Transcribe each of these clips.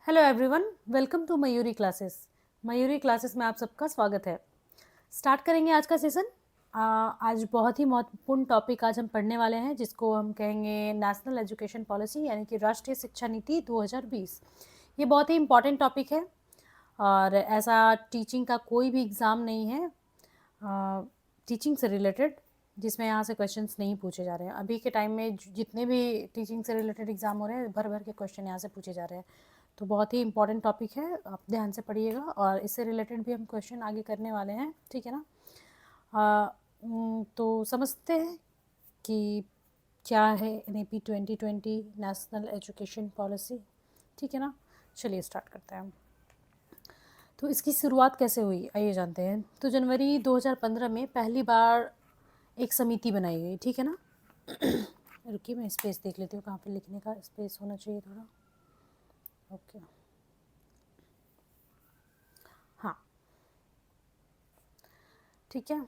Hello everyone, welcome to Mayuri classes. Mayuri classes में आप सबका स्वागत है। स्टार्ट करेंगे आज का सेशन। आज बहुत ही महत्वपूर्ण टॉपिक आज हम पढ़ने वाले हैं, जिसको हम कहेंगे नेशनल एजुकेशन पॉलिसी, यानी कि राष्ट्रीय शिक्षा नीति 2020। ये बहुत ही इम्पॉर्टेंट टॉपिक है और ऐसा टीचिंग का कोई भी एग्ज़ाम नहीं है टीचिंग से रिलेटेड जिसमें यहाँ से क्वेश्चंस नहीं पूछे जा रहे हैं। अभी के टाइम में जितने भी टीचिंग से रिलेटेड एग्ज़ाम हो रहे हैं, भर भर के क्वेश्चन यहाँ से पूछे जा रहे हैं। तो बहुत ही इंपॉर्टेंट टॉपिक है, आप ध्यान से पढ़िएगा और इससे रिलेटेड भी हम क्वेश्चन आगे करने वाले हैं, ठीक है ना। तो समझते हैं कि क्या है NEP 2020 नेशनल एजुकेशन पॉलिसी, ठीक है ना। चलिए स्टार्ट करते हैं हम। तो इसकी शुरुआत कैसे हुई आइए जानते हैं। तो जनवरी 2015 में पहली बार एक समिति बनाई गई, ठीक है ना। रुकिए मैं स्पेस देख लेती हूँ, कहाँ पे लिखने का स्पेस होना चाहिए थोड़ा। ओके, हाँ ठीक है।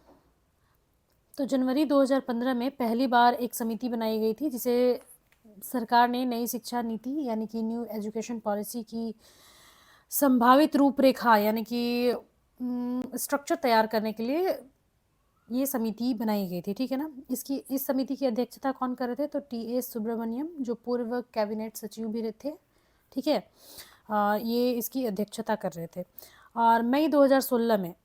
तो जनवरी 2015 में पहली बार एक समिति बनाई गई थी, जिसे सरकार ने नई शिक्षा नीति यानी कि न्यू एजुकेशन पॉलिसी की संभावित रूपरेखा यानी कि स्ट्रक्चर तैयार करने के लिए ये समिति बनाई गई थी, ठीक है ना। इस समिति की अध्यक्षता कौन कर रहे थे? तो TS सुब्रमण्यम, जो पूर्व कैबिनेट सचिव भी थे, ठीक है। ये इसकी अध्यक्षता कर रहे थे। और मई 2016 में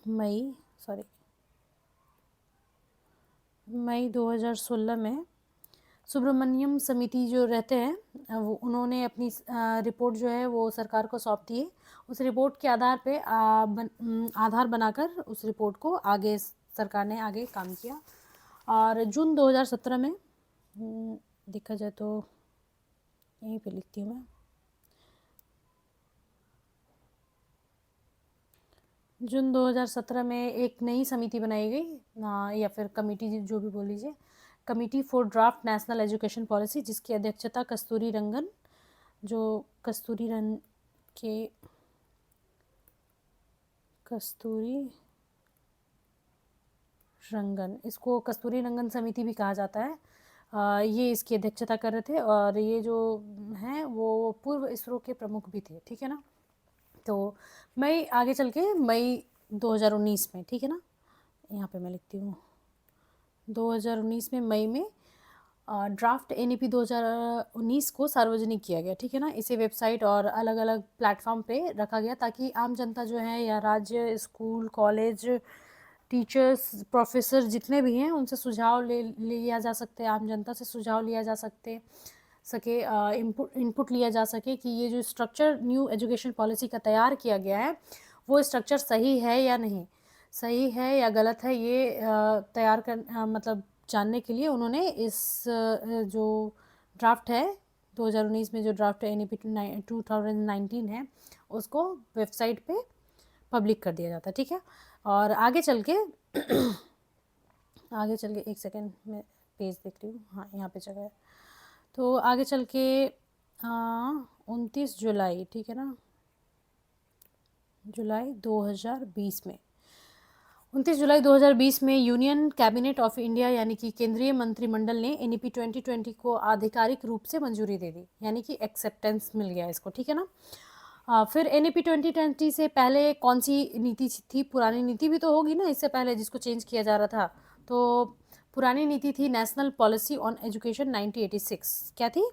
मई 2016 में सुब्रमण्यम समिति जो रहते हैं वो उन्होंने अपनी रिपोर्ट जो है वो सरकार को सौंप दी है। उस रिपोर्ट के आधार पे आधार बनाकर उस रिपोर्ट को आगे सरकार ने आगे काम किया। और जून 2017 में देखा जाए तो यहीं पे लिखती हूँ मैं, जून 2017 में एक नई समिति बनाई गई, या फिर कमेटी जो भी बोल लीजिए, committee for draft national education policy, जिसकी अध्यक्षता कस्तूरी रंगन, जो कस्तूरी रंगन, इसको कस्तूरी रंगन समिति भी कहा जाता है। ये इसकी अध्यक्षता कर रहे थे और ये जो हैं वो पूर्व इसरो के प्रमुख भी थे, ठीक है ना। तो मई आगे चल के मई 2019 में, ठीक है ना, यहाँ पे मैं लिखती हूँ 2019 में मई में ड्राफ्ट NEP 2019 को सार्वजनिक किया गया, ठीक है ना। इसे वेबसाइट और अलग अलग प्लेटफॉर्म पे रखा गया ताकि आम जनता जो है या राज्य, स्कूल, कॉलेज, टीचर्स, प्रोफेसर जितने भी हैं उनसे सुझाव लिया जा सकते, आम जनता से सुझाव लिया जा सके इनपुट लिया जा सके कि ये जो स्ट्रक्चर न्यू एजुकेशन पॉलिसी का तैयार किया गया है वो स्ट्रक्चर सही है या नहीं, सही है या गलत है, ये तैयार कर मतलब जानने के लिए उन्होंने इस जो ड्राफ्ट है 2019 में, जो ड्राफ्ट NEP 2019 है, उसको वेबसाइट पे पब्लिक कर दिया जाता है, ठीक है। और आगे चल के एक सेकेंड में पेज देख रही हूँ, हाँ यहाँ पे जगह है। तो आगे चल के 29 जुलाई, ठीक है ना, जुलाई 2020 में 29 जुलाई 2020 में यूनियन कैबिनेट ऑफ इंडिया यानी कि केंद्रीय मंत्रिमंडल ने NEP 2020 को आधिकारिक रूप से मंजूरी दे दी, यानी कि एक्सेप्टेंस मिल गया इसको, ठीक है ना। फिर NEP 2020 से पहले कौन सी नीति थी? पुरानी नीति भी तो होगी ना इससे पहले, जिसको चेंज किया जा रहा था। तो पुरानी नीति थी नेशनल पॉलिसी ऑन एजुकेशन 1986। क्या थी?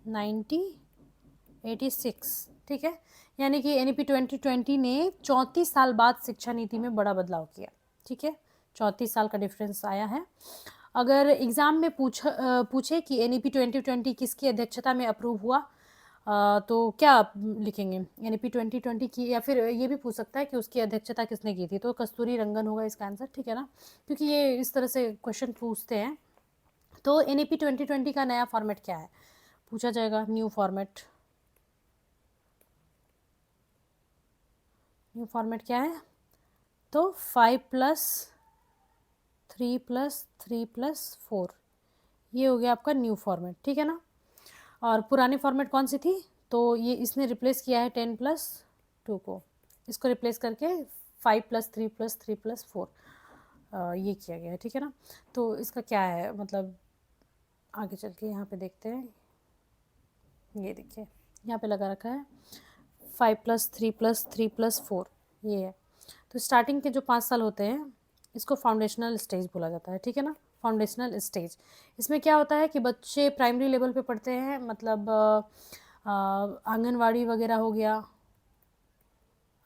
1986, ठीक है। यानी कि NEP 2020 ने 34 साल बाद शिक्षा नीति में बड़ा बदलाव किया, ठीक है। 34 साल का डिफरेंस आया है। अगर एग्ज़ाम में पूछे कि NEP 2020 किसकी अध्यक्षता में अप्रूव हुआ, तो क्या आप लिखेंगे? NEP 2020 की, या फिर ये भी पूछ सकता है कि उसकी अध्यक्षता किसने की थी, तो कस्तूरी रंगन होगा इसका आंसर, ठीक है ना, क्योंकि ये इस तरह से क्वेश्चन पूछते हैं। तो NEP 2020 का नया फॉर्मेट क्या है पूछा जाएगा? न्यू फॉर्मेट क्या है? तो 5+3+3+4, ये हो गया आपका न्यू फॉर्मेट, ठीक है ना। और पुरानी फॉर्मेट कौन सी थी? तो ये इसने रिप्लेस किया है 10+2 को, इसको रिप्लेस करके 5+3+3+4 ये किया गया है, ठीक है ना। तो इसका क्या है मतलब, आगे चल के यहाँ पे देखते हैं। ये देखिए यहाँ पे लगा रखा है 5+3+3+4 ये है। तो स्टार्टिंग के जो 5 साल होते हैं इसको फाउंडेशनल स्टेज बोला जाता है, ठीक है ना। फाउंडेशनल स्टेज, इसमें क्या होता है कि बच्चे प्राइमरी लेवल पे पढ़ते हैं, मतलब आंगनवाड़ी वगैरह हो गया,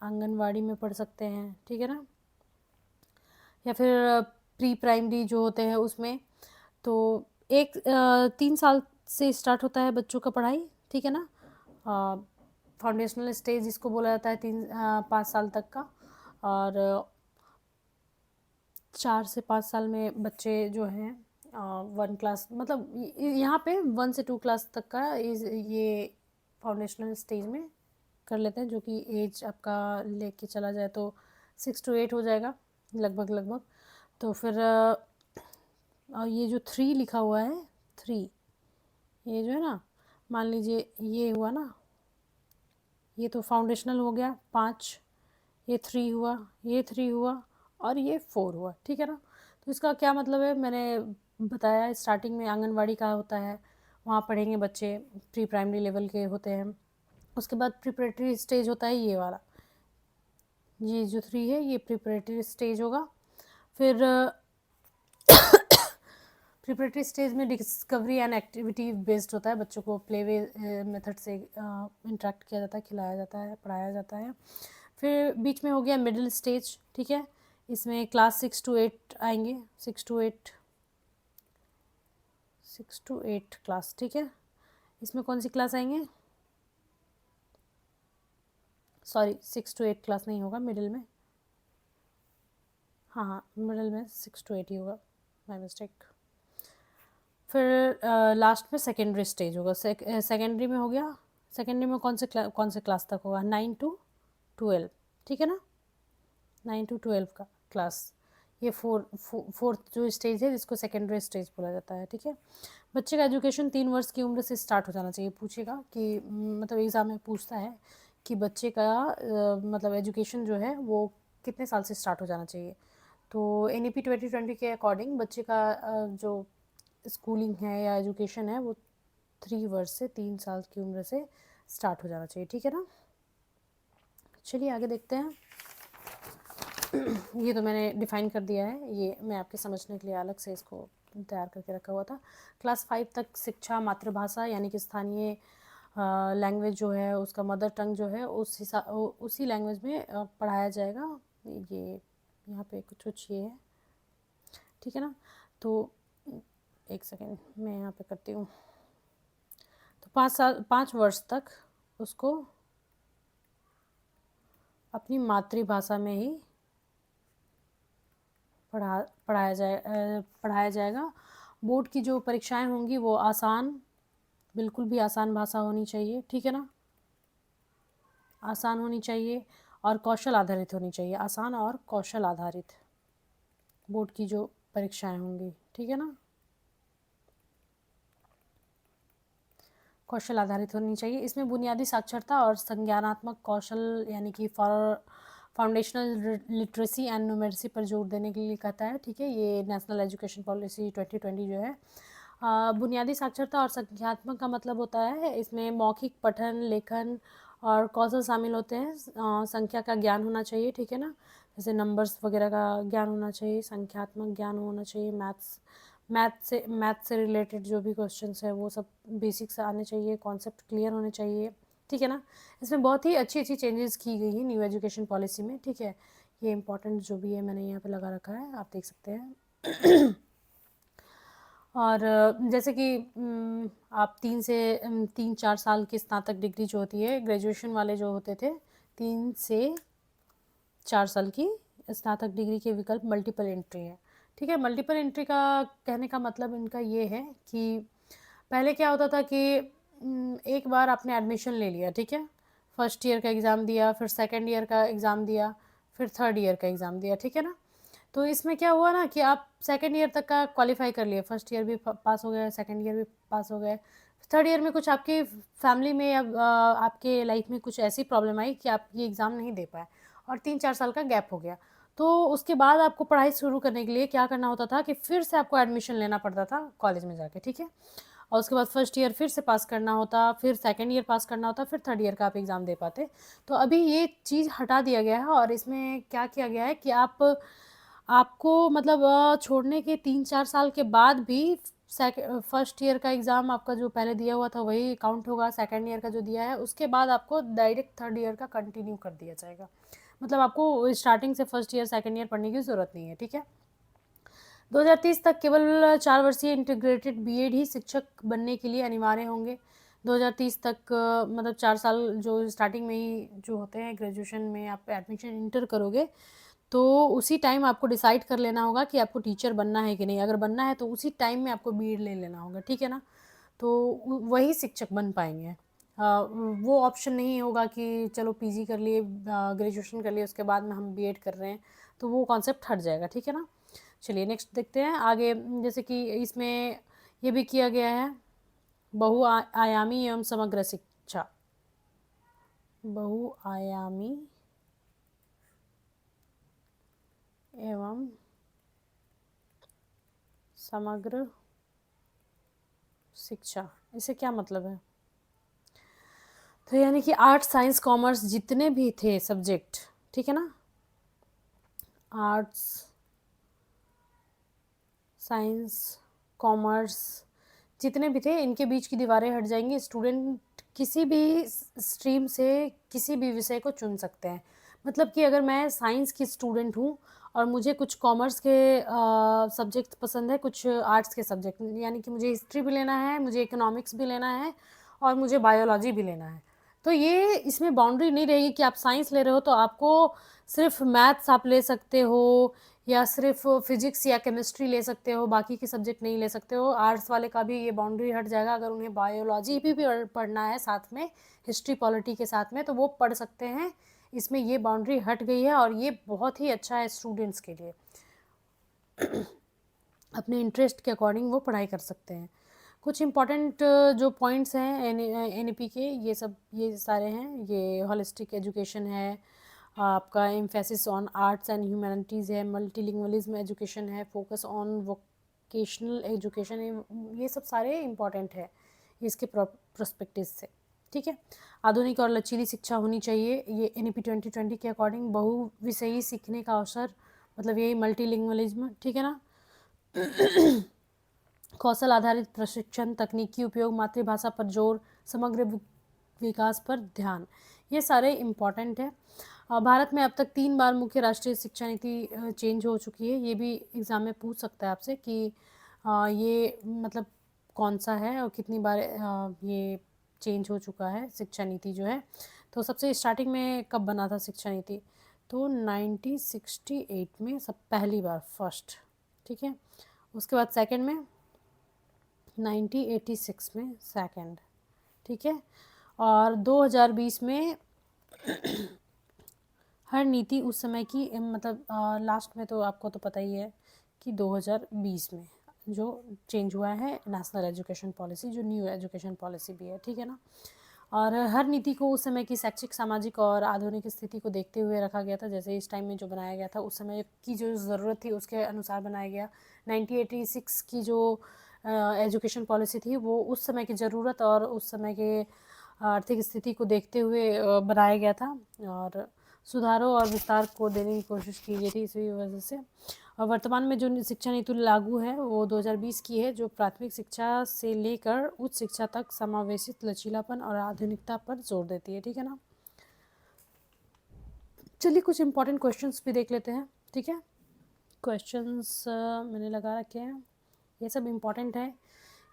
आंगनवाड़ी में पढ़ सकते हैं, ठीक है ना, या फिर प्री प्राइमरी जो होते हैं उसमें। तो 3 साल से स्टार्ट होता है बच्चों का पढ़ाई, ठीक है ना। फाउंडेशनल स्टेज इसको बोला जाता है 5 साल तक का। और 4 से 5 साल में बच्चे जो हैं 1 क्लास, मतलब यहाँ पे 1 से 2 क्लास तक का ये फाउंडेशनल स्टेज में कर लेते हैं, जो कि एज आपका लेके चला जाए तो 6 to 8 हो जाएगा लगभग। तो फिर ये जो 3 लिखा हुआ है 3, ये जो है ना, मान लीजिए ये हुआ ना, ये तो फाउंडेशनल हो गया 5, ये 3 हुआ, ये 3 हुआ और ये 4 हुआ, ठीक है ना। तो इसका क्या मतलब है, मैंने बताया स्टार्टिंग में आंगनवाड़ी का होता है, वहाँ पढ़ेंगे बच्चे, प्री प्राइमरी लेवल के होते हैं। उसके बाद प्रिपरेटरी स्टेज होता है ये वाला, ये जो 3 है ये प्रिपरेटरी स्टेज होगा। फिर प्रिपरेटरी स्टेज में डिस्कवरी एंड एक्टिविटी बेस्ड होता है, बच्चों को प्ले वे मेथड से इंटरेक्ट किया जाता है, खिलाया जाता है, पढ़ाया जाता है। फिर बीच में हो गया मिडिल स्टेज, ठीक है, इसमें क्लास 6 to 8 आएंगे, 6 to 8 क्लास, ठीक है। इसमें कौन सी क्लास आएंगे, सॉरी 6 to 8 क्लास नहीं होगा, मिडिल में, हाँ मिडिल में 6 to 8 ही होगा, माय मिस्टेक। फिर लास्ट में सेकेंडरी स्टेज होगा, सेकेंडरी में हो गया, सेकेंडरी में कौन से क्लास तक होगा, 9 to 12, ठीक है ना, 9 to 12 का क्लास, ये फोर्थ जो स्टेज है जिसको सेकेंडरी स्टेज बोला जाता है, ठीक है। बच्चे का एजुकेशन 3 वर्ष की उम्र से स्टार्ट हो जाना चाहिए। पूछेगा कि मतलब एग्ज़ाम में पूछता है कि बच्चे का मतलब एजुकेशन जो है वो कितने साल से स्टार्ट हो जाना चाहिए। तो NEP 2020 के अकॉर्डिंग बच्चे का जो स्कूलिंग है या एजुकेशन है वो 3 वर्ष से 3 साल की उम्र से स्टार्ट हो जाना चाहिए, ठीक है ना। चलिए आगे देखते हैं। ये तो मैंने डिफ़ाइन कर दिया है, ये मैं आपके समझने के लिए अलग से इसको तैयार करके रखा हुआ था। क्लास 5 तक शिक्षा मातृभाषा यानी कि स्थानीय लैंग्वेज जो है उसका मदर टंग जो है उसी लैंग्वेज में पढ़ाया जाएगा। ये यहाँ पे कुछ ये है, ठीक है ना। तो एक सेकेंड मैं यहाँ पे करती हूँ। तो 5 वर्ष तक उसको अपनी मातृभाषा में ही पढ़ाया जाएगा। बोर्ड की जो परीक्षाएं होंगी वो आसान, बिल्कुल भी आसान भाषा होनी चाहिए, ठीक है ना, आसान होनी चाहिए और कौशल आधारित होनी चाहिए, आसान और कौशल आधारित बोर्ड की जो परीक्षाएं होंगी, ठीक है ना, कौशल आधारित होनी चाहिए। इसमें बुनियादी साक्षरता और संज्ञानात्मक कौशल यानी कि फाउंडेशनल लिटरेसी एंड न्यूमेरेसी पर जोर देने के लिए कहता है, ठीक है। ये नेशनल एजुकेशन पॉलिसी 2020 जो है। बुनियादी साक्षरता और संख्यात्मक का मतलब होता है इसमें मौखिक पठन लेखन और कौशल शामिल होते हैं। संख्या का ज्ञान होना चाहिए, ठीक है ना, जैसे नंबर्स वगैरह का ज्ञान होना चाहिए, संख्यात्मक ज्ञान होना चाहिए, मैथ से रिलेटेड जो भी क्वेश्चंस है वो सब बेसिक्स आने चाहिए, कॉन्सेप्ट क्लियर होने चाहिए, ठीक है ना। इसमें बहुत ही अच्छी अच्छी चेंजेस की गई हैं न्यू एजुकेशन पॉलिसी में, ठीक है। ये इंपॉर्टेंट जो भी है मैंने यहाँ पे लगा रखा है, आप देख सकते हैं। और जैसे कि आप 3 4 साल की स्नातक डिग्री जो होती है, ग्रेजुएशन वाले जो होते थे 3 से 4 साल की स्नातक डिग्री के विकल्प मल्टीपल एंट्री है, ठीक है। मल्टीपल एंट्री का कहने का मतलब इनका ये है कि पहले क्या होता था कि एक बार आपने एडमिशन ले लिया, ठीक है, फर्स्ट ईयर का एग्ज़ाम दिया, फिर सेकेंड ईयर का एग्ज़ाम दिया, फिर थर्ड ईयर का एग्ज़ाम दिया, ठीक है ना। तो इसमें क्या हुआ ना कि आप सेकेंड ईयर तक का क्वालिफाई कर लिए, फर्स्ट ईयर भी पास हो गए, सेकेंड ईयर भी पास हो गए, थर्ड ईयर में कुछ आपकी फैमिली में या आपके लाइफ में कुछ ऐसी प्रॉब्लम आई कि आप ये एग्ज़ाम नहीं दे पाए और 3 4 साल का गैप हो गया। तो उसके बाद आपको पढ़ाई शुरू करने के लिए क्या करना होता था कि फिर से आपको एडमिशन लेना पड़ता था कॉलेज में जाके, ठीक है। और उसके बाद फर्स्ट ईयर फिर से पास करना होता, फिर सेकंड ईयर पास करना होता, फिर थर्ड ईयर का आप एग्ज़ाम दे पाते। तो अभी ये चीज़ हटा दिया गया है और इसमें क्या किया गया है कि आपको मतलब छोड़ने के 3-4 साल के बाद भी फर्स्ट ईयर का एग्ज़ाम आपका जो पहले दिया हुआ था वही काउंट होगा, सेकंड ईयर का जो दिया है उसके बाद आपको डायरेक्ट थर्ड ईयर का कंटिन्यू कर दिया जाएगा। मतलब आपको स्टार्टिंग से फर्स्ट ईयर सेकंड ईयर पढ़ने की ज़रूरत नहीं है, ठीक है। 2030 तक केवल 4 वर्षीय इंटीग्रेटेड बीएड ही शिक्षक बनने के लिए अनिवार्य होंगे। 2030 तक मतलब 4 साल जो स्टार्टिंग में ही जो होते हैं ग्रेजुएशन में आप एडमिशन इंटर करोगे, तो उसी टाइम आपको डिसाइड कर लेना होगा कि आपको टीचर बनना है कि नहीं। अगर बनना है तो उसी टाइम में आपको बीएड ले लेना होगा, ठीक है ना। तो वही शिक्षक बन पाएंगे। वो ऑप्शन नहीं होगा कि चलो पीजी कर लिए, ग्रेजुएशन कर लिए, उसके बाद में हम बीएड कर रहे हैं, तो वो कॉन्सेप्ट हट जाएगा, ठीक है ना। चलिए नेक्स्ट देखते हैं आगे। जैसे कि इसमें ये भी किया गया है बहुआयामी एवं समग्र शिक्षा। बहुआयामी एवं समग्र शिक्षा, इसे क्या मतलब है? तो यानी कि आर्ट्स साइंस कॉमर्स जितने भी थे सब्जेक्ट, ठीक है ना, आर्ट्स साइंस कॉमर्स जितने भी थे, इनके बीच की दीवारें हट जाएंगी। स्टूडेंट किसी भी स्ट्रीम से किसी भी विषय को चुन सकते हैं। मतलब कि अगर मैं साइंस की स्टूडेंट हूँ और मुझे कुछ कॉमर्स के सब्जेक्ट पसंद है, कुछ आर्ट्स के सब्जेक्ट, यानी कि मुझे हिस्ट्री भी लेना है, मुझे इकोनॉमिक्स भी लेना है और मुझे बायोलॉजी भी लेना है, तो ये इसमें बाउंड्री नहीं रहेगी कि आप साइंस ले रहे हो तो आपको सिर्फ मैथ्स आप ले सकते हो या सिर्फ फिजिक्स या केमिस्ट्री ले सकते हो, बाकी के सब्जेक्ट नहीं ले सकते हो। आर्ट्स वाले का भी ये बाउंड्री हट जाएगा। अगर उन्हें बायोलॉजी भी पढ़ना है साथ में, हिस्ट्री पॉलिटी के साथ में, तो वो पढ़ सकते हैं। इसमें ये बाउंड्री हट गई है और ये बहुत ही अच्छा है स्टूडेंट्स के लिए। अपने इंटरेस्ट के अकॉर्डिंग वो पढ़ाई कर सकते हैं। कुछ इम्पॉर्टेंट जो पॉइंट्स हैं एनईपी के, ये सारे हैं। ये होलिस्टिक एजुकेशन है, आपका emphasis on arts and humanities है, मल्टीलिंगुअलिज्म एजुकेशन है, फोकस ऑन वोकेशनल एजुकेशन है, ये सब सारे इम्पॉर्टेंट है इसके प्रोस्पेक्टिव से, ठीक है। आधुनिक और लचीली शिक्षा होनी चाहिए, ये एनईपी 2020 के अकॉर्डिंग। बहुविषयी सीखने का अवसर, मतलब यही मल्टीलिंगुअलिज्म, ठीक है ना। कौशल आधारित प्रशिक्षण, तकनीकी उपयोग, मातृभाषा पर जोर, समग्र विकास पर ध्यान, ये सारे इम्पॉर्टेंट है। भारत में अब तक 3 बार मुख्य राष्ट्रीय शिक्षा नीति चेंज हो चुकी है। ये भी एग्ज़ाम में पूछ सकता है आपसे कि ये मतलब कौन सा है और कितनी बार ये चेंज हो चुका है शिक्षा नीति जो है। तो सबसे स्टार्टिंग में कब बना था शिक्षा नीति? तो 1968 में सब पहली बार, फर्स्ट, ठीक है। उसके बाद सेकंड में 1986 में सेकंड, ठीक है। और 2020 में हर नीति उस समय की, मतलब लास्ट में तो आपको तो पता ही है कि 2020 में जो चेंज हुआ है नेशनल एजुकेशन पॉलिसी, जो न्यू एजुकेशन पॉलिसी भी है, ठीक है ना। और हर नीति को उस समय की शैक्षिक, सामाजिक और आधुनिक स्थिति को देखते हुए रखा गया था। जैसे इस टाइम में जो बनाया गया था उस समय की जो ज़रूरत थी उसके अनुसार बनाया गया। 1986 की जो एजुकेशन पॉलिसी थी वो उस समय की ज़रूरत और उस समय के आर्थिक स्थिति को देखते हुए बनाया गया था और सुधारों और विस्तार को देने की कोशिश की गई थी इसी वजह से। और वर्तमान में जो शिक्षा नीति लागू है वो 2020 की है, जो प्राथमिक शिक्षा से लेकर उच्च शिक्षा तक समावेशित लचीलापन और आधुनिकता पर जोर देती है, ठीक है ना। चलिए कुछ इंपॉर्टेंट क्वेश्चंस भी देख लेते हैं, ठीक है। क्वेश्चंस मैंने लगा रखे हैं, ये सब इम्पॉर्टेंट है।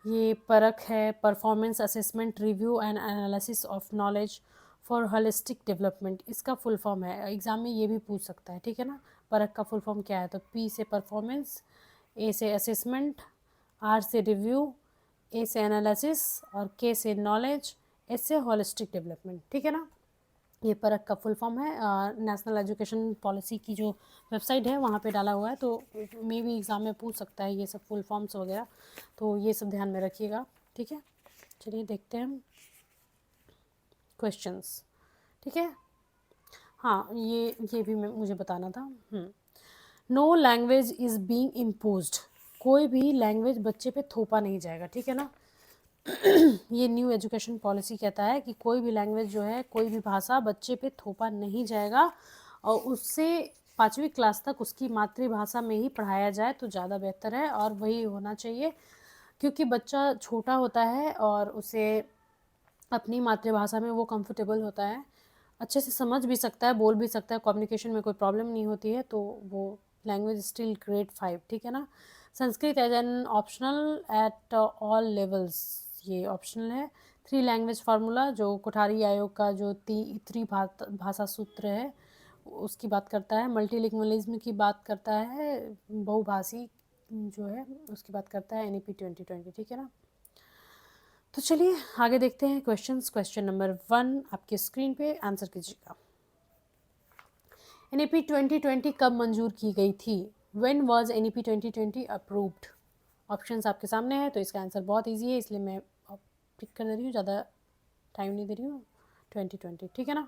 ये परख है, performance assessment review and analysis of knowledge for holistic development, इसका फुल फॉर्म है। एग्ज़ाम में ये भी पूछ सकता है, ठीक है ना। परख का फुल फॉर्म क्या है? तो पी से परफॉर्मेंस, ए से असेसमेंट, आर से रिव्यू, ए से एनालिसिस और के से नॉलेज, एस से होलिस्टिक डेवलपमेंट, ठीक है ना। ये परख का फुल फॉर्म है। नेशनल एजुकेशन पॉलिसी की जो वेबसाइट है वहाँ पे डाला हुआ है, तो मे भी एग्ज़ाम में पूछ सकता है ये सब फुल फॉर्म्स वगैरह, तो ये सब ध्यान में रखिएगा, ठीक है। चलिए देखते हैं क्वेश्चंस, ठीक है। हाँ, ये भी मुझे बताना था। No language is being imposed, कोई भी लैंग्वेज बच्चे पे थोपा नहीं जाएगा, ठीक है ना। ये न्यू एजुकेशन पॉलिसी कहता है कि कोई भी लैंग्वेज जो है, कोई भी भाषा बच्चे पे थोपा नहीं जाएगा और उससे 5वीं क्लास तक उसकी मातृभाषा में ही पढ़ाया जाए तो ज़्यादा बेहतर है, और वही होना चाहिए, क्योंकि बच्चा छोटा होता है और उसे अपनी मातृभाषा में वो कंफर्टेबल होता है, अच्छे से समझ भी सकता है, बोल भी सकता है, कम्युनिकेशन में कोई प्रॉब्लम नहीं होती है, तो वो लैंग्वेज स्टिल ग्रेड 5, ठीक है ना। Sanskrit as an optional at all levels, ये ऑप्शनल है। 3 लैंग्वेज फार्मूला जो कोठारी आयोग का जो भाषा सूत्र है उसकी बात करता है। मल्टीलिंगुअलिज्म की बात करता है, बहुभाषी जो है उसकी बात करता है NEP 2020, ठीक है ना। तो चलिए आगे देखते हैं क्वेश्चंस। क्वेश्चन नंबर 1 आपके स्क्रीन पे आंसर कीजिएगा। NEP 2020 कब मंजूर की गई थी? When was NEP 2020 approved? Options आपके सामने है, तो इसका आंसर बहुत इजी है, इसलिए मैं टिक कर दे रही हूँ, ज़्यादा टाइम नहीं दे रही हूँ। 2020, ठीक है ना।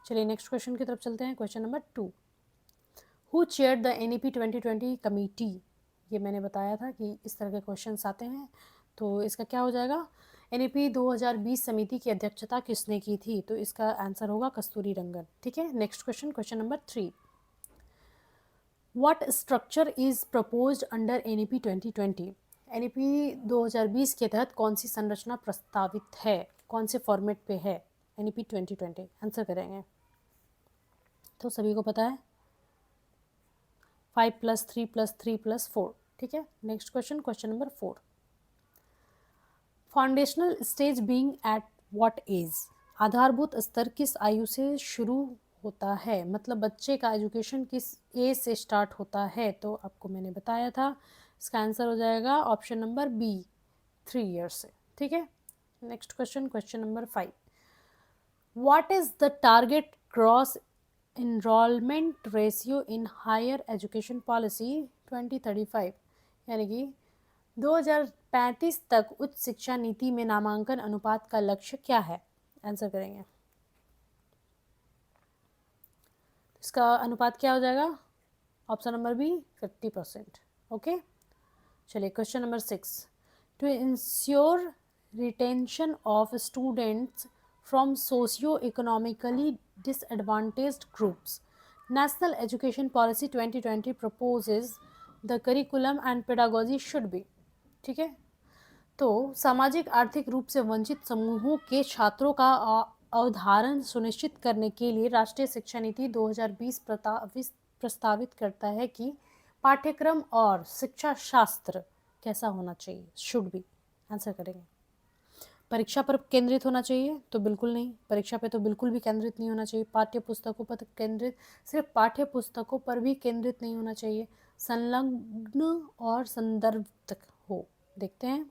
चलिए नेक्स्ट क्वेश्चन की तरफ चलते हैं। Question number 2, who chaired the NEP 2020 committee? ये मैंने बताया था कि इस तरह के क्वेश्चंस आते हैं, तो इसका क्या हो जाएगा? NEP 2020 समिति की अध्यक्षता किसने की थी? तो इसका आंसर होगा कस्तूरी रंगन, ठीक है। Next question, question number 3, what structure is proposed under NEP 2020? NEP 2020 के तहत कौन सी संरचना प्रस्तावित है, कौन से फॉर्मेट पे है NEP 2020? आंसर करेंगे तो सभी को पता है 5+3+3+4, ठीक है। Next question, question number 4, foundational stage being at what age? आधारभूत स्तर किस आयु से शुरू होता है, मतलब बच्चे का एजुकेशन किस एज से स्टार्ट होता है? तो आपको मैंने बताया था, इसका आंसर हो जाएगा ऑप्शन नंबर बी, 3 ईयर्स से, ठीक है। Next question, question number 5, what is the target gross enrolment ratio in higher education policy 2035? यानी कि 2035 तक उच्च शिक्षा नीति में नामांकन अनुपात का लक्ष्य क्या है? आंसर करेंगे, इसका अनुपात क्या हो जाएगा? Option number B, 50%, okay. चलिए question number 6, to ensure retention of students from socio economically disadvantaged groups, national education policy 2020 proposes the curriculum and pedagogy should be, ठीक है। तो सामाजिक आर्थिक रूप से वंचित समूहों के छात्रों का अवधारण सुनिश्चित करने के लिए राष्ट्रीय शिक्षा नीति 2020 प्रस्तावित करता है कि पाठ्यक्रम और शिक्षा शास्त्र कैसा होना चाहिए? शुड बी, आंसर करेंगे। परीक्षा पर केंद्रित होना चाहिए? तो बिल्कुल नहीं, परीक्षा पे तो बिल्कुल भी केंद्रित नहीं होना चाहिए। पाठ्य पुस्तकों पर केंद्रित, सिर्फ पाठ्य पुस्तकों पर भी केंद्रित नहीं होना चाहिए, संलग्न और संदर्भ तक हो। देखते हैं,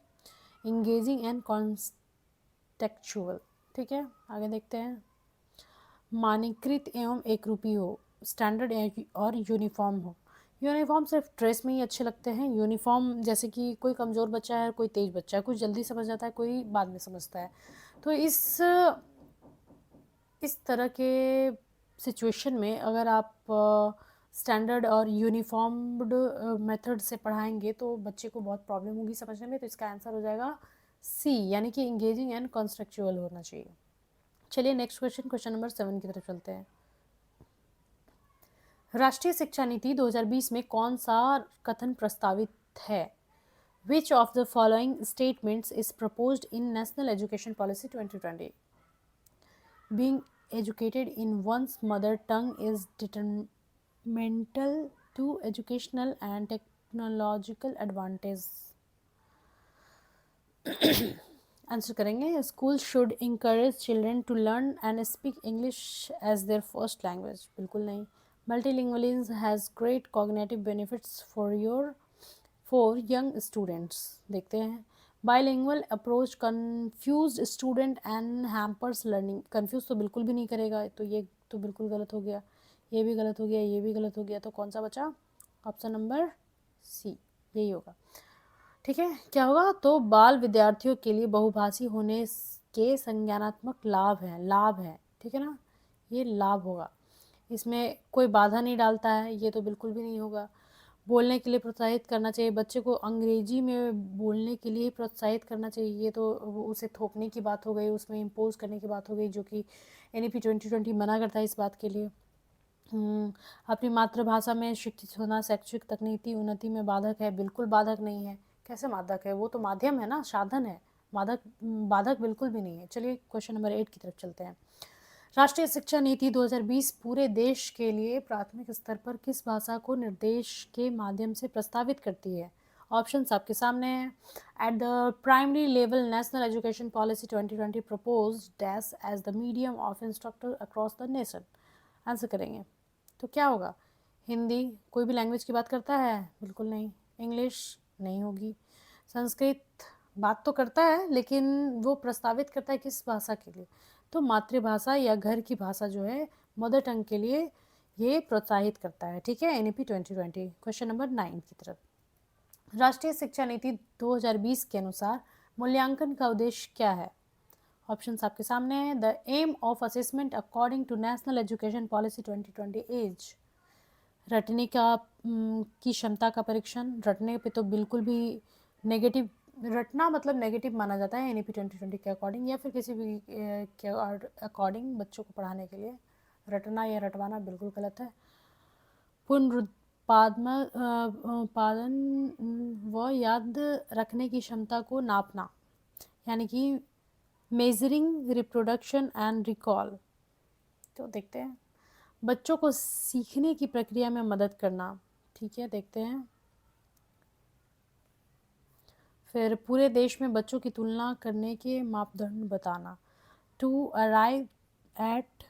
इंगेजिंग एंड कॉन्टेक्चुअल, ठीक है। आगे देखते हैं, मानकीकृत एवं एकरूपी हो, स्टैंडर्ड और यूनिफॉर्म हो। यूनिफॉर्म सिर्फ ड्रेस में ही अच्छे लगते हैं। यूनिफॉर्म जैसे कि कोई कमज़ोर बच्चा है, कोई तेज बच्चा है, कोई जल्दी समझ जाता है, कोई बाद में समझता है, तो इस तरह के सिचुएशन में अगर आप स्टैंडर्ड और यूनिफॉर्म्ड मेथड से पढ़ाएंगे तो बच्चे को बहुत प्रॉब्लम होगी समझने में, तो इसका आंसर हो जाएगा सी, यानी कि इंगेजिंग एंड कॉन्स्ट्रक्चुअल होना चाहिए। चलिए नेक्स्ट क्वेश्चन, क्वेश्चन नंबर 7 की तरफ चलते हैं। राष्ट्रीय शिक्षा नीति 2020 में कौन सा कथन प्रस्तावित है? Which of the following statements is proposed in National Education Policy 2020? Being educated in one's mother tongue is detrimental to educational and technological advantage. Answer करेंगे, school should encourage children to learn and speak English as their first language, बिल्कुल नहीं। Multilingualism has great cognitive benefits for young students, देखते हैं। Bilingual approach confused student and hampers learning, confuse तो बिल्कुल भी नहीं करेगा, तो ये तो बिल्कुल गलत हो गया, ये भी गलत हो गया, ये भी गलत हो गया, तो कौन सा बचा? ऑप्शन नंबर सी, यही होगा, ठीक है। क्या होगा? तो बाल विद्यार्थियों के लिए बहुभाषी होने के संज्ञानात्मक लाभ है, ठीक है ना, ये लाभ होगा, इसमें कोई बाधा नहीं डालता है, ये तो बिल्कुल भी नहीं होगा। बोलने के लिए प्रोत्साहित करना चाहिए, बच्चे को अंग्रेजी में बोलने के लिए प्रोत्साहित करना चाहिए। ये तो उसे थोपने की बात हो गई, उसमें इम्पोज करने की बात हो गई, जो कि NEP 2020 मना करता है इस बात के लिए। अपनी मातृभाषा में शिक्षित होना शैक्षिक तकनीकी उन्नति में बाधक है? बिल्कुल बाधक नहीं है। कैसे बाधक है? वो तो माध्यम है ना, साधन है। बाधक बाधक बिल्कुल भी नहीं है। चलिए क्वेश्चन नंबर 8 की तरफ चलते हैं। राष्ट्रीय शिक्षा नीति 2020 पूरे देश के लिए प्राथमिक स्तर पर किस भाषा को निर्देश के माध्यम से प्रस्तावित करती है? ऑप्शंस आपके सामने हैं। At the primary level national education policy 2020 propose dash as the medium of instructor across the nation. Answer करेंगे तो क्या होगा? हिंदी, कोई भी लैंग्वेज की बात करता है? बिल्कुल नहीं। इंग्लिश नहीं होगी। संस्कृत बात तो करता है, लेकिन वो प्रस्तावित करता है किस भाषा के लिए? तो मातृभाषा या घर की भाषा जो है, मदर टंग के लिए ये प्रोत्साहित करता है। ठीक है, NEP 2020। क्वेश्चन नंबर 9 की तरफ। राष्ट्रीय शिक्षा नीति 2020 के अनुसार मूल्यांकन का उद्देश्य क्या है? ऑप्शंस आपके सामने हैं। The aim of assessment according to national education policy 2020 is रटने की क्षमता का परीक्षण। रटने पे तो बिल्कुल भी नेगेटिव, रटना मतलब नेगेटिव माना जाता है NEP 2020 के अकॉर्डिंग, या फिर किसी भी के अकॉर्डिंग बच्चों को पढ़ाने के लिए। रटना या रटवाना बिल्कुल गलत है। पुनरुत्पादन व याद रखने की क्षमता को नापना, यानी कि मेजरिंग रिप्रोडक्शन एंड रिकॉल। तो देखते हैं। बच्चों को सीखने की प्रक्रिया में मदद करना। ठीक है, देखते हैं। फिर पूरे देश में बच्चों की तुलना करने के मापदंड बताना। To arrive at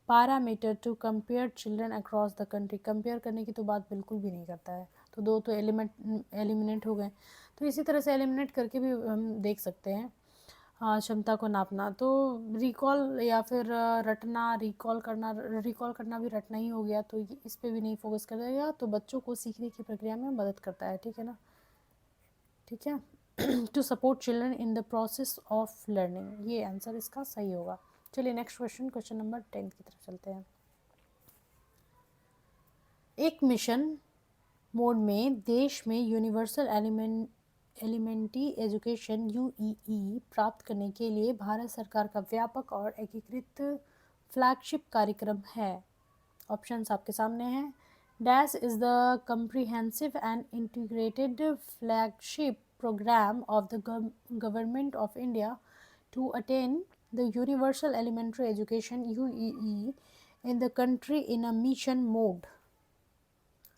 parameter to compare children across the country. Compare करने की तो बात बिल्कुल भी नहीं करता है। तो दो तो एलिमिनेट हो गए। तो इसी तरह से एलिमिनेट करके भी हम देख सकते हैं। क्षमता को नापना, तो रिकॉल या फिर रटना, रिकॉल करना भी रटना ही हो गया, तो इस पे भी नहीं फोकस करेगा। तो बच्चों को सीखने की प्रक्रिया में मदद करता है। ठीक है ना, ठीक है। To support children in the process of learning, ये आंसर इसका सही होगा। चलिए नेक्स्ट क्वेश्चन, क्वेश्चन नंबर 10 की तरफ चलते हैं। एक मिशन मोड में देश में यूनिवर्सल एलिमेंट्री एजुकेशन UEE प्राप्त करने के लिए भारत सरकार का व्यापक और एकीकृत फ्लैगशिप कार्यक्रम है। ऑप्शंस आपके सामने हैं। Dash is the comprehensive and integrated flagship program of the government of India to attain the universal elementary education UEE in the country in a mission mode।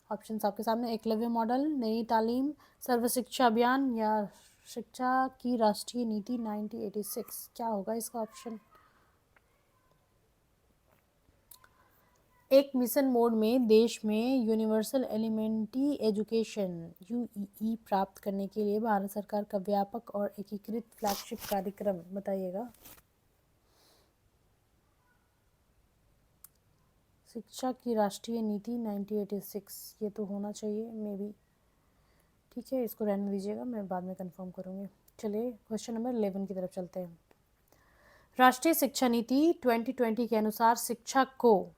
Options आपके सामने। एकलव्य मॉडल, नई तालीम, सर्व शिक्षा अभियान या शिक्षा की राष्ट्रीय नीति 1986। क्या होगा इसका ऑप्शन? एक मिशन मोड में देश में यूनिवर्सल एलिमेंट्री एजुकेशन UEE प्राप्त करने के लिए भारत सरकार का व्यापक और एकीकृत फ्लैगशिप कार्यक्रम, बताइएगा। शिक्षा की राष्ट्रीय नीति 1986, ये तो होना चाहिए मे बी। ठीक है, इसको रहने दीजिएगा, मैं बाद में कंफर्म करूँगी। चलिए क्वेश्चन नंबर 11 की तरफ चलते हैं। राष्ट्रीय शिक्षा नीति 2020 के अनुसार शिक्षा को,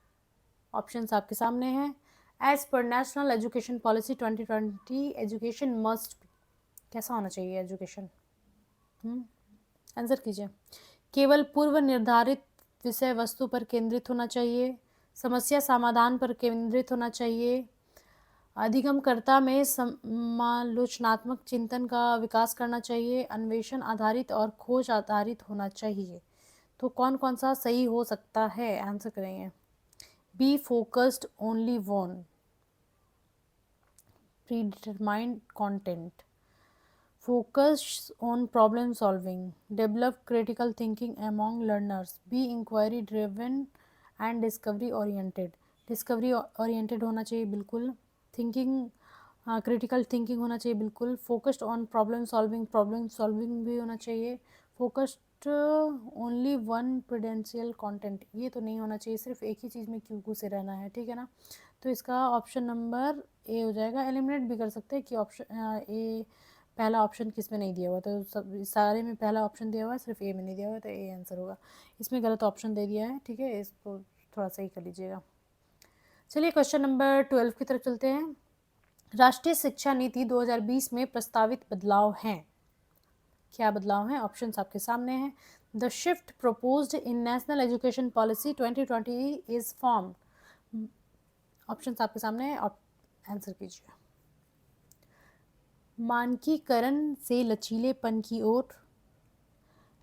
ऑप्शंस आपके सामने हैं। एज पर national education policy 2020 education must, कैसा होना चाहिए एजुकेशन? आंसर कीजिए। केवल पूर्व निर्धारित विषय वस्तु पर केंद्रित होना चाहिए, समस्या समाधान पर केंद्रित होना चाहिए, अधिगमकर्ता में समालोचनात्मक चिंतन का विकास करना चाहिए, अन्वेषण आधारित और खोज आधारित होना चाहिए। तो कौन कौन सा सही हो सकता है? आंसर करेंगे। Be focused only one predetermined content, focus on problem solving, develop critical thinking among learners, be inquiry driven and discovery oriented। Discovery oriented होना चाहिए बिल्कुल। थिंकिंग, क्रिटिकल थिंकिंग होना चाहिए बिल्कुल। फोकस्ड ऑन प्रॉब्लम सॉल्विंग भी होना चाहिए। Focused only one prudential content, ये तो नहीं होना चाहिए, सिर्फ एक ही चीज़ में क्यों घुसे रहना है। ठीक है ना, तो इसका ऑप्शन नंबर ए हो जाएगा। एलिमिनेट भी कर सकते हैं कि ऑप्शन ए, पहला ऑप्शन किस में नहीं दिया हुआ, तो सब सारे में पहला ऑप्शन दिया हुआ है, सिर्फ ए में नहीं दिया हुआ है, तो ए आंसर होगा। इसमें गलत ऑप्शन दे दिया है। ठीक है, इसको थोड़ा सही कर लीजिएगा। चलिए क्वेश्चन नंबर 12 की तरफ चलते हैं। राष्ट्रीय शिक्षा नीति 2020 में प्रस्तावित बदलाव हैं। क्या बदलाव हैं? ऑप्शंस आपके सामने हैं। The shift proposed in National Education Policy 2020 is formed। Options आपके सामने हैं, आंसर कीजिए। मानकीकरण से लचीलेपन की ओर,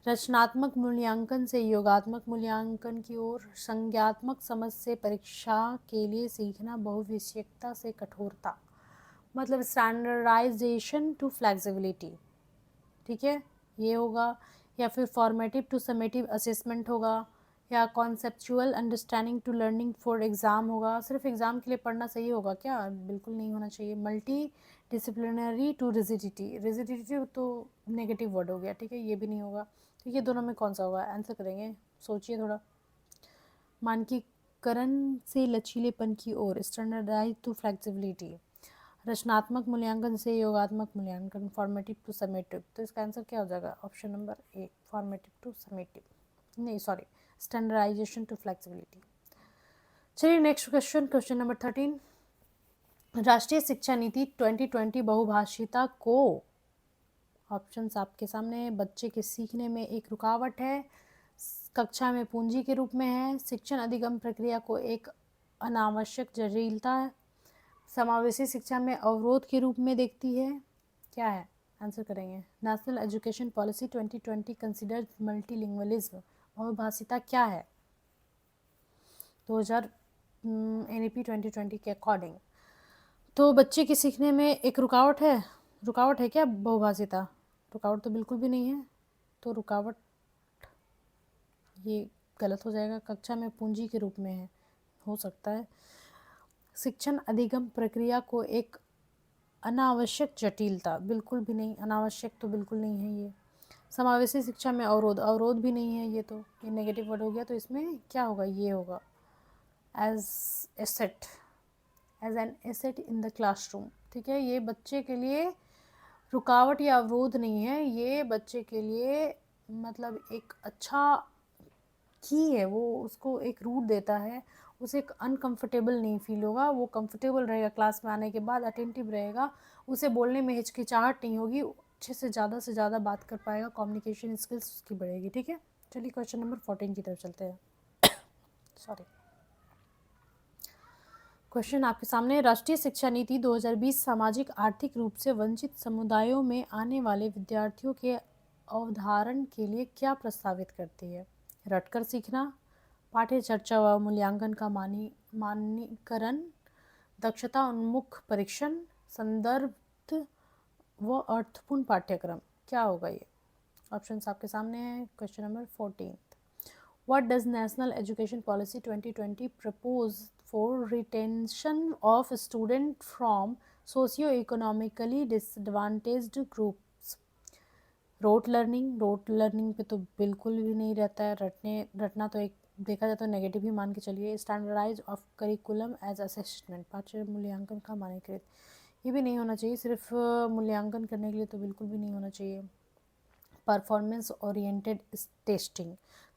रचनात्मक मूल्यांकन से योगात्मक मूल्यांकन की ओर, संज्ञात्मक समझ से परीक्षा के लिए सीखना, बहुविषयकता से कठोरता, मतलब स्टैंडर्डाइजेशन टू फ्लेक्सिबिलिटी, ठीक है, ये होगा। या फिर फॉर्मेटिव टू समेटिव असेसमेंट होगा, या conceptual understanding to learning for exam होगा। सिर्फ एग्ज़ाम के लिए पढ़ना सही होगा क्या? बिल्कुल नहीं होना चाहिए। Multi disciplinary to rigidity, rigidity तो नेगेटिव वर्ड हो गया, ठीक है, ये भी नहीं होगा। तो ये दोनों में कौन सा होगा? आंसर करेंगे, सोचिए थोड़ा। मानकीकरण से लचीलेपन की ओर, स्टैंडर्डाइज टू फ्लेक्सिबिलिटी, रचनात्मक मूल्यांकन से योगात्मक मूल्यांकन, फॉर्मेटिव टू समेटिव। तो इसका आंसर क्या हो जाएगा? Option number A, formative to summative, नहीं सॉरी, स्टैंडर्डाइजेशन टू फ्लेक्सिबिलिटी। चलिए नेक्स्ट क्वेश्चन, क्वेश्चन नंबर 13। राष्ट्रीय शिक्षा नीति 2020 बहुभाषिता को, ऑप्शंस आपके सामने, बच्चे के सीखने में एक रुकावट है, कक्षा में पूंजी के रूप में है, शिक्षण अधिगम प्रक्रिया को एक अनावश्यक जटिलता है, समावेशी शिक्षा में अवरोध के रूप में देखती है, क्या है? आंसर करेंगे। National education policy 2020 considers multilingualism, बहुभाषिता क्या है 2000 NEP 2020 के अकॉर्डिंग? तो बच्चे के सीखने में एक रुकावट है, रुकावट है क्या बहुभाषिता? रुकावट तो बिल्कुल भी नहीं है, तो रुकावट ये गलत हो जाएगा। कक्षा में पूंजी के रूप में है, हो सकता है। शिक्षण अधिगम प्रक्रिया को एक अनावश्यक जटिलता, बिल्कुल भी नहीं, अनावश्यक तो बिल्कुल नहीं है ये। समावेशी शिक्षा में अवरोध, अवरोध भी नहीं है, ये तो ये नेगेटिव वर्ड हो गया, तो इसमें क्या होगा? ये होगा as asset, as an asset in the classroom, ठीक है। ये बच्चे के लिए रुकावट या अवरोध नहीं है, ये बच्चे के लिए मतलब एक अच्छा की है, वो उसको एक रूट देता है, उसे एक अनकंफर्टेबल नहीं फील होगा, वो कंफर्टेबल रहेगा क्लास में आने के बाद, अटेंटिव रहेगा, उसे बोलने में हिचकिचाहट नहीं होगी, अच्छे से ज़्यादा बात कर पाएगा, कम्युनिकेशन स्किल्स उसकी बढ़ेगी, ठीक है। चलिए क्वेश्चन नंबर 14 की तरफ चलते हैं। सॉरी, क्वेश्चन आपके सामने। राष्ट्रीय शिक्षा नीति 2020 सामाजिक आर्थिक रूप से वंचित समुदायों में आने वाले विद्यार्थियों के अवधारण के लिए क्या प्रस्तावित करती है? रटकर सीखना, पाठ्य चर्चा व मूल्यांकन का मानकीकरण, दक्षता उन्मुख परीक्षण, संदर्भ व अर्थपूर्ण पाठ्यक्रम, क्या होगा ये? ऑप्शंस आपके सामने हैं। Question number 14, What does National Education Policy 2020 propose for retention of students from socio-economically disadvantaged groups? Rote learning पे तो बिल्कुल भी नहीं रहता है, रटना तो एक देखा जाए तो नेगेटिव ही मान के चलिए। Standardise of curriculum as assessment, पाठ्य मूल्यांकन का मानकीकृत, ये भी नहीं होना चाहिए, सिर्फ मूल्यांकन करने के लिए तो बिल्कुल भी नहीं होना चाहिए। परफॉर्मेंस ओरिएंटेड टेस्टिंग,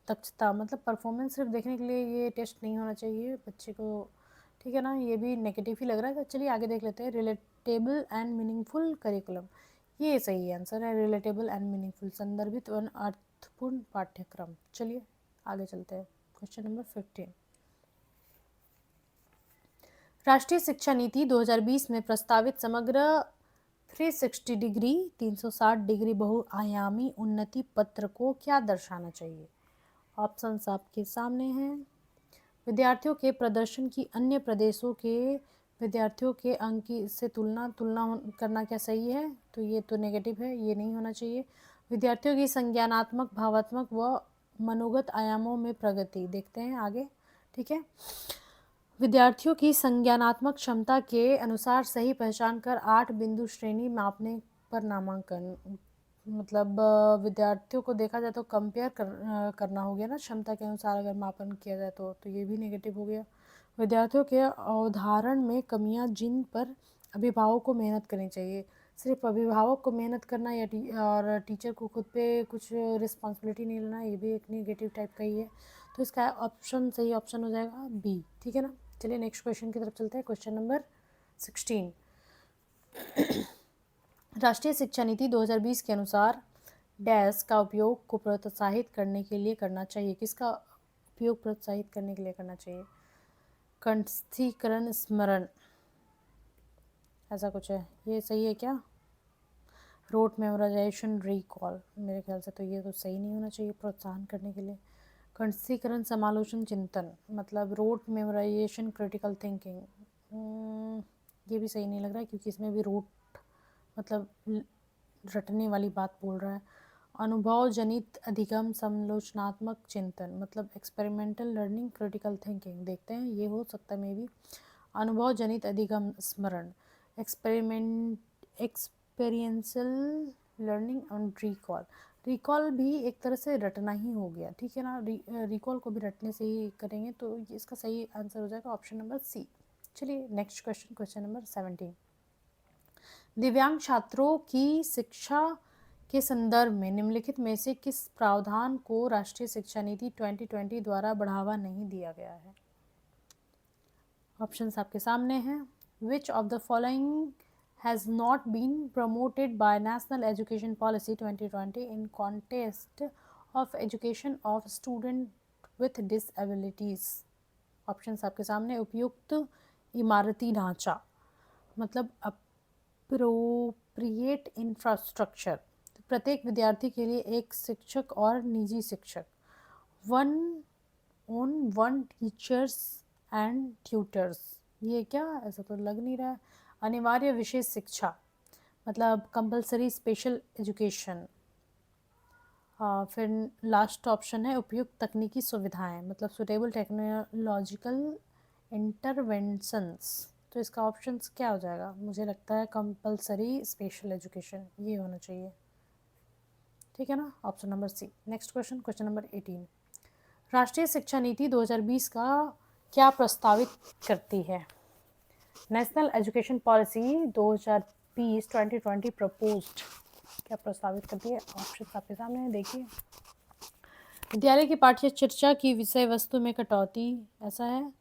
दक्षता मतलब परफॉर्मेंस सिर्फ देखने के लिए ये टेस्ट नहीं होना चाहिए बच्चे को, ठीक है ना, ये भी नेगेटिव ही लग रहा है। तो चलिए आगे देख लेते हैं। रिलेटेबल एंड मीनिंगफुल करिकुलम, ये सही आंसर है, रिलेटेबल एंड मीनिंगफुल, संदर्भित व अर्थपूर्ण पाठ्यक्रम। चलिए आगे चलते हैं। क्वेश्चन नंबर 15, राष्ट्रीय शिक्षा नीति 2020 में प्रस्तावित समग्र 360 डिग्री 360 डिग्री बहुआयामी उन्नति पत्र को क्या दर्शाना चाहिए? ऑप्शंस आपके सामने हैं। विद्यार्थियों के प्रदर्शन की अन्य प्रदेशों के विद्यार्थियों के अंक की से तुलना करना क्या सही है? तो ये तो नेगेटिव है, ये नहीं होना चाहिए। विद्यार्थियों की संज्ञानात्मक, भावात्मक व मनोगत आयामों में प्रगति, देखते हैं आगे, ठीक है। विद्यार्थियों की संज्ञानात्मक क्षमता के अनुसार सही पहचान कर 8 बिंदु श्रेणी मापने पर नामांकन, मतलब विद्यार्थियों को देखा जाए तो कंपेयर करना हो गया ना, क्षमता के अनुसार अगर मापन किया जाए तो ये भी नेगेटिव हो गया। विद्यार्थियों के अवधारण में कमियां जिन पर अभिभावक को मेहनत करनी चाहिए, सिर्फ अभिभावक को मेहनत करना या और टीचर को खुद पे कुछ रिस्पॉन्सिबिलिटी नहीं लेना, ये भी एक नेगेटिव टाइप का ही है। तो इसका ऑप्शन सही ऑप्शन हो जाएगा बी, ठीक है ना। चलिए नेक्स्ट क्वेश्चन की तरफ चलते हैं। क्वेश्चन नंबर 16, राष्ट्रीय शिक्षा नीति 2020 के अनुसार डैश का उपयोग को प्रोत्साहित करने के लिए करना चाहिए। किसका उपयोग प्रोत्साहित करने के लिए करना चाहिए? कंठस्थीकरण स्मरण, ऐसा कुछ है, ये सही है क्या? रोट मेमोराइजेशन रिकॉल, मेरे ख्याल से तो ये तो सही नहीं होना चाहिए प्रोत्साहन करने के लिए। कंठस्थीकरण समालोचन चिंतन, मतलब रोट मेमोराइजेशन क्रिटिकल थिंकिंग, ये भी सही नहीं लग रहा है क्योंकि इसमें भी रोट मतलब रटने वाली बात बोल रहा है। अनुभव जनित अधिगम समालोचनात्मक चिंतन, मतलब एक्सपेरिमेंटल लर्निंग क्रिटिकल थिंकिंग, देखते हैं ये हो सकता है मे बी। अनुभव जनित अधिगम स्मरण, एक्सपेरियंशियल लर्निंग एंड रिकॉल, रिकॉल भी एक तरह से रटना ही हो गया, ठीक है ना। रिकॉल को भी रटने से ही करेंगे, तो इसका सही आंसर हो जाएगा ऑप्शन नंबर सी। चलिए नेक्स्ट क्वेश्चन, क्वेश्चन नंबर 17। दिव्यांग छात्रों की शिक्षा के संदर्भ में निम्नलिखित में से किस प्रावधान को राष्ट्रीय शिक्षा नीति 2020 द्वारा बढ़ावा नहीं दिया गया है? ऑप्शंस आपके सामने हैं। Which of the following has not been promoted by national education policy 2020 in contest of education of student with disabilities? Options आपके सामने। उपयुक्त इमारती ढांचा, मतलब अप्रोप्रिएट इंफ्रास्ट्रक्चर, प्रत्येक विद्यार्थी के लिए एक शिक्षक और निजी शिक्षक, वन टीचर्स एंड ट्यूटर्स, ये क्या, ऐसा तो लग नहीं रहा है। अनिवार्य विशेष शिक्षा, मतलब कंपलसरी स्पेशल एजुकेशन। फिर लास्ट ऑप्शन है उपयुक्त तकनीकी सुविधाएं, मतलब सुटेबल टेक्नोलॉजिकल इंटरवेंशंस। तो इसका ऑप्शन क्या हो जाएगा? मुझे लगता है कंपलसरी स्पेशल एजुकेशन, ये होना चाहिए, ठीक है ना, option number C. Next question, question number 18। राष्ट्रीय शिक्षा नीति 2020 का क्या प्रस्तावित करती है? नेशनल एजुकेशन पॉलिसी 2020 प्रपोज्ड क्या प्रस्तावित करती है? ऑप्शन आपके सामने है, देखिए। विद्यालय की पाठ्य चर्चा की विषय वस्तु में कटौती, ऐसा है।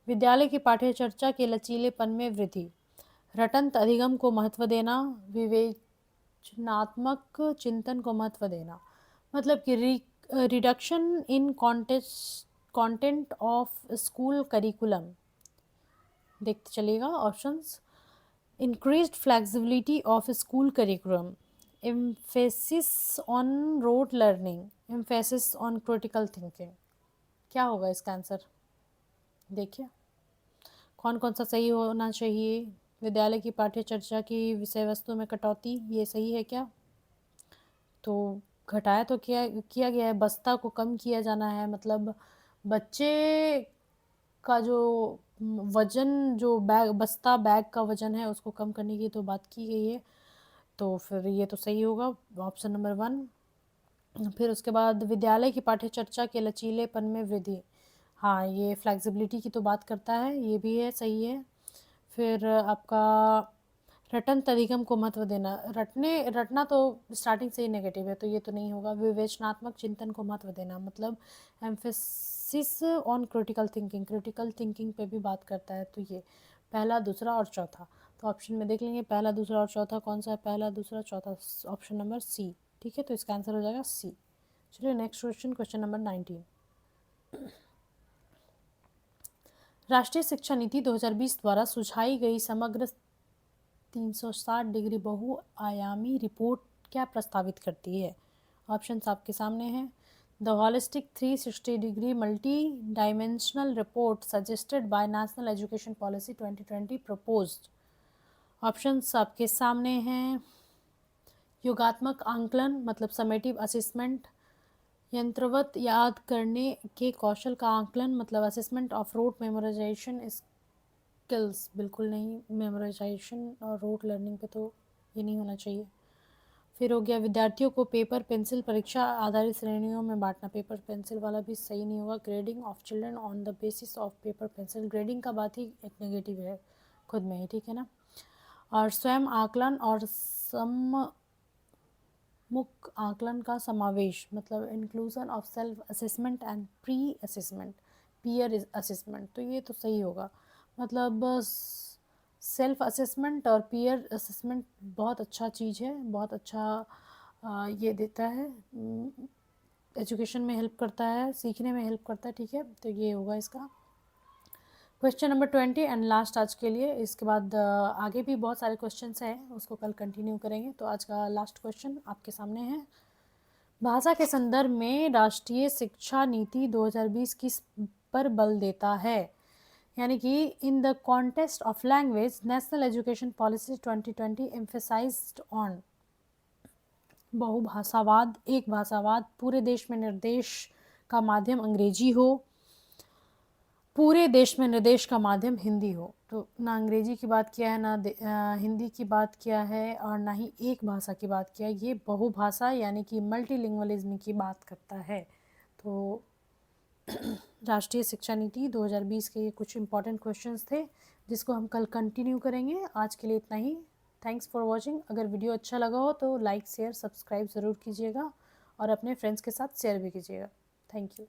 विद्यालय की पाठ्य चर्चा के लचीलेपन में वृद्धि, रटंत अधिगम को महत्व देना, विवेचनात्मक चिंतन को महत्व देना, मतलब कि reduction in content of school curriculum. देखते चलिएगा options. Increased flexibility of school curriculum, emphasis on rote learning, emphasis on critical thinking. क्या होगा इसका आंसर? देखिए कौन कौन सा सही होना चाहिए। विद्यालय की पाठ्य चर्चा की विषय वस्तु में कटौती, ये सही है क्या? तो घटाया तो किया गया है, बस्ता को कम किया जाना है, मतलब बच्चे का जो वजन, जो बैग का वजन है उसको कम करने की तो बात की गई है, तो फिर ये तो सही होगा ऑप्शन नंबर 1। फिर उसके बाद विद्यालय की पाठ्य चर्चा के लचीलेपन में वृद्धि, हाँ ये फ्लेक्सिबिलिटी की तो बात करता है, ये भी है, सही है। फिर आपका रटन तरीकम को महत्व देना, रटना तो स्टार्टिंग से ही नेगेटिव है, तो ये तो नहीं होगा। विवेचनात्मक चिंतन को महत्व देना, मतलब एम्फेसिस ऑन क्रिटिकल थिंकिंग पे भी बात करता है, तो ये पहला, दूसरा और चौथा। तो ऑप्शन में देख लेंगे पहला, दूसरा और चौथा कौन सा है, पहला, दूसरा, चौथा, ऑप्शन नंबर सी, ठीक है, तो इसका आंसर हो जाएगा सी। चलिए नेक्स्ट क्वेश्चन, क्वेश्चन नंबर 19। राष्ट्रीय शिक्षा नीति 2020 द्वारा सुझाई गई समग्र 360 डिग्री बहुआयामी रिपोर्ट क्या प्रस्तावित करती है? ऑप्शंस आपके सामने हैं। The holistic 360 degree multi dimensional report suggested by national education policy 2020 proposed. Options आपके सामने हैं। योगात्मक आंकलन, मतलब समेटिव असेसमेंट, यंत्रवत याद करने के कौशल का आंकलन, मतलब assessment of rote memorisation skills, बिल्कुल नहीं, मेमोराइजेशन और रोट लर्निंग पे तो ये नहीं होना चाहिए। फिर हो गया विद्यार्थियों को पेपर पेंसिल परीक्षा आधारित श्रेणियों में बांटना, पेपर पेंसिल वाला भी सही नहीं होगा। Grading of children on the basis of paper pencil, grading का बात ही एक नेगेटिव है खुद में ही, ठीक है ना। और स्वयं आकलन और मुख आकलन का समावेश, मतलब inclusion of self assessment and pre assessment, peer assessment, तो ये तो सही होगा। मतलब सेल्फ असेसमेंट और पीयर असेसमेंट बहुत अच्छा चीज़ है, बहुत अच्छा ये देता है, एजुकेशन में हेल्प करता है, सीखने में हेल्प करता है, ठीक है। तो ये होगा इसका क्वेश्चन नंबर 20 एंड लास्ट आज के लिए। इसके बाद आगे भी बहुत सारे क्वेश्चंस हैं, उसको कल कंटिन्यू करेंगे। तो आज का लास्ट क्वेश्चन आपके सामने है, भाषा के संदर्भ में राष्ट्रीय शिक्षा नीति 2020 किस पर बल देता है? यानी कि in the context of language national education policy 2020 emphasised on बहुभाषावाद, एक भाषावाद, पूरे देश में निर्देश का माध्यम अंग्रेजी हो, पूरे देश में निर्देश का माध्यम हिंदी हो। तो ना अंग्रेजी की बात किया है, ना हिंदी की बात किया है, और ना ही एक भाषा की बात किया है। ये बहुभाषा यानी कि मल्टीलिंगुअलिज्म की बात करता है। तो राष्ट्रीय शिक्षा नीति 2020 के ये कुछ इंपॉर्टेंट क्वेश्चंस थे, जिसको हम कल कंटिन्यू करेंगे। आज के लिए इतना ही। Thanks for watching. अगर वीडियो अच्छा लगा हो तो लाइक शेयर सब्सक्राइब ज़रूर कीजिएगा और अपने फ्रेंड्स के साथ शेयर भी कीजिएगा। Thank you.